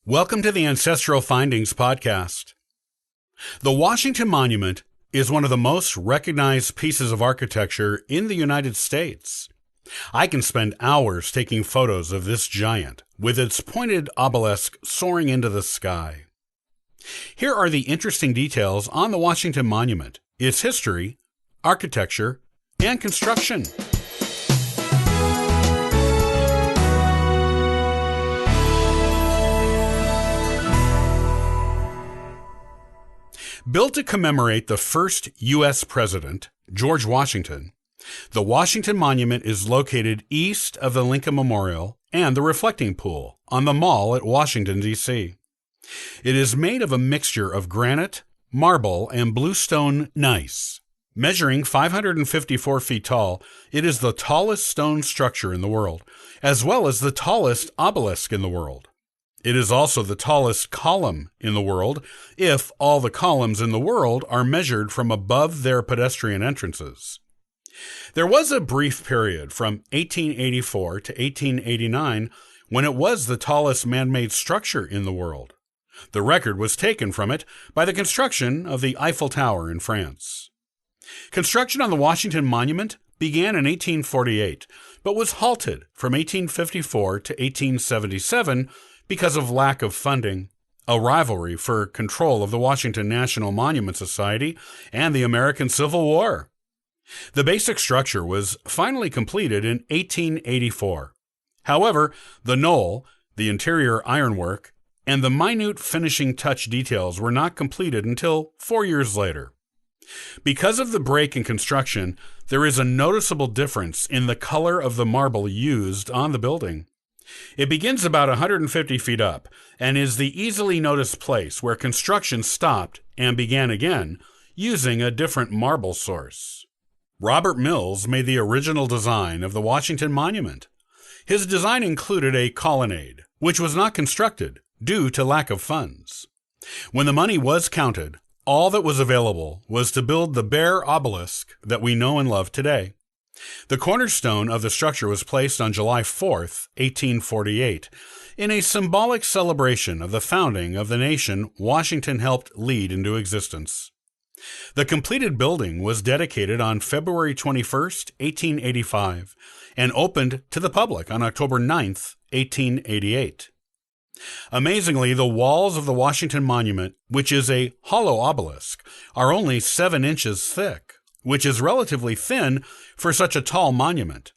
Welcome to the Ancestral Findings Podcast. The Washington Monument is one of the most recognized pieces of architecture in the United States. I can spend hours taking photos of this giant, with its pointed obelisk soaring into the sky. Here are the interesting details on the Washington Monument, its history, architecture, and construction. Built to commemorate the first U.S. president, George Washington, the Washington Monument is located east of the Lincoln Memorial and the Reflecting Pool on the Mall at Washington, D.C. It is made of a mixture of granite, marble, and bluestone gneiss. Measuring 554 feet tall, it is the tallest stone structure in the world, as well as the tallest obelisk in the world. It is also the tallest column in the world, if all the columns in the world are measured from above their pedestrian entrances. There was a brief period from 1884 to 1889 when it was the tallest man-made structure in the world. The record was taken from it by the construction of the Eiffel Tower in France. Construction on the Washington Monument began in 1848, but was halted from 1854 to 1877 because of lack of funding, a rivalry for control of the Washington National Monument Society, and the American Civil War. The basic structure was finally completed in 1884. However, the knoll, the interior ironwork, and the minute finishing touch details were not completed until 4 years later. Because of the break in construction, there is a noticeable difference in the color of the marble used on the building. It begins about 150 feet up and is the easily noticed place where construction stopped and began again using a different marble source. Robert Mills made the original design of the Washington Monument. His design included a colonnade, which was not constructed due to lack of funds. When the money was counted, all that was available was to build the bare obelisk that we know and love today. The cornerstone of the structure was placed on July 4, 1848, in a symbolic celebration of the founding of the nation Washington helped lead into existence. The completed building was dedicated on February 21, 1885, and opened to the public on October 9, 1888. Amazingly, the walls of the Washington Monument, which is a hollow obelisk, are only 7 inches thick, which is relatively thin for such a tall monument.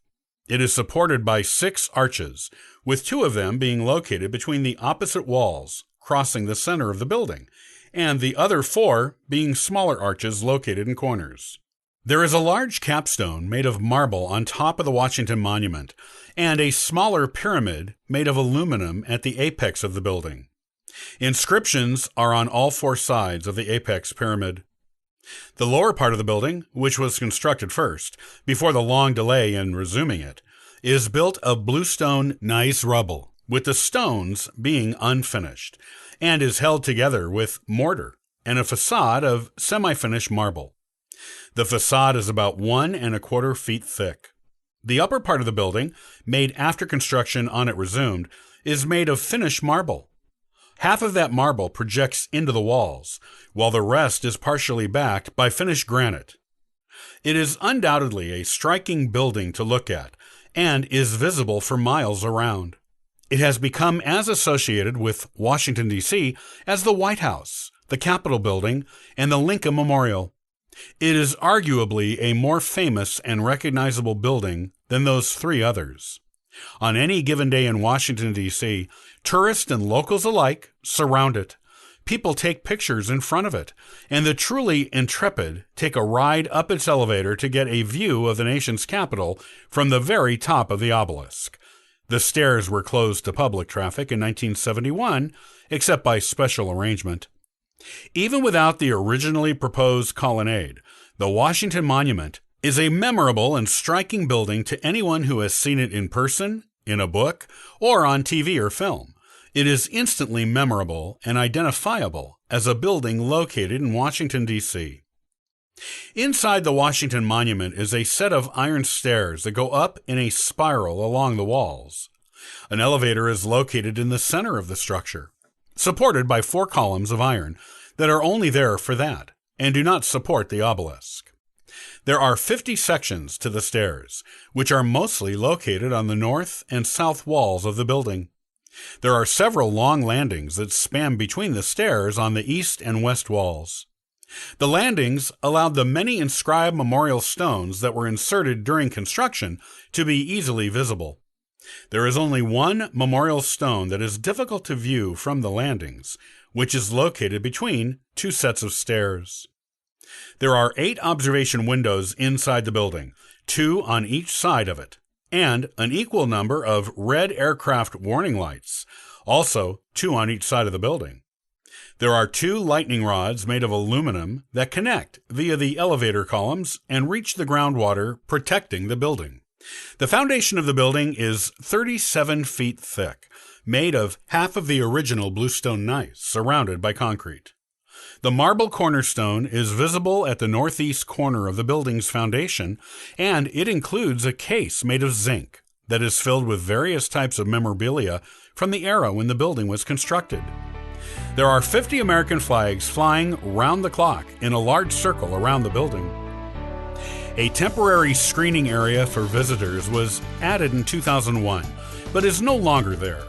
It is supported by 6 arches, with 2 of them being located between the opposite walls, crossing the center of the building, and the other 4 being smaller arches located in corners. There is a large capstone made of marble on top of the Washington Monument, and a smaller pyramid made of aluminum at the apex of the building. Inscriptions are on all 4 sides of the apex pyramid. The lower part of the building, which was constructed first, before the long delay in resuming it, is built of bluestone gneiss rubble, with the stones being unfinished, and is held together with mortar and a facade of semi-finished marble. The facade is about 1 1/4 feet thick. The upper part of the building, made after construction on it resumed, is made of finished marble. Half of that marble projects into the walls, while the rest is partially backed by finished granite. It is undoubtedly a striking building to look at, and is visible for miles around. It has become as associated with Washington, D.C. as the White House, the Capitol Building, and the Lincoln Memorial. It is arguably a more famous and recognizable building than those 3 others. On any given day in Washington, D.C., tourists and locals alike surround it. People take pictures in front of it, and the truly intrepid take a ride up its elevator to get a view of the nation's capital from the very top of the obelisk. The stairs were closed to public traffic in 1971, except by special arrangement. Even without the originally proposed colonnade, the Washington Monument is a memorable and striking building to anyone who has seen it in person, in a book, or on TV or film. It is instantly memorable and identifiable as a building located in Washington, D.C. Inside the Washington Monument is a set of iron stairs that go up in a spiral along the walls. An elevator is located in the center of the structure. supported by 4 columns of iron that are only there for that and do not support the obelisk. There are 50 sections to the stairs, which are mostly located on the north and south walls of the building. There are several long landings that span between the stairs on the east and west walls. The landings allowed the many inscribed memorial stones that were inserted during construction to be easily visible. There is only one memorial stone that is difficult to view from the landings, which is located between 2 sets of stairs. There are 8 observation windows inside the building, 2 on each side of it, and an equal number of red aircraft warning lights, also 2 on each side of the building. There are 2 lightning rods made of aluminum that connect via the elevator columns and reach the groundwater, protecting the building. The foundation of the building is 37 feet thick, made of half of the original bluestone gneiss, surrounded by concrete. The marble cornerstone is visible at the northeast corner of the building's foundation, and it includes a case made of zinc that is filled with various types of memorabilia from the era when the building was constructed. There are 50 American flags flying round the clock in a large circle around the building. A temporary screening area for visitors was added in 2001, but is no longer there.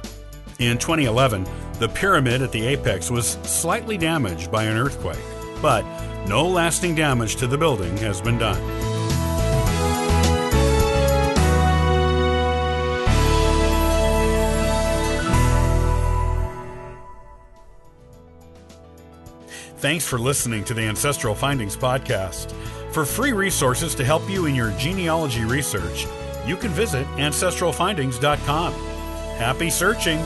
In 2011, the pyramid at the apex was slightly damaged by an earthquake, but no lasting damage to the building has been done. Thanks for listening to the Ancestral Findings podcast. For free resources to help you in your genealogy research, you can visit ancestralfindings.com. Happy searching!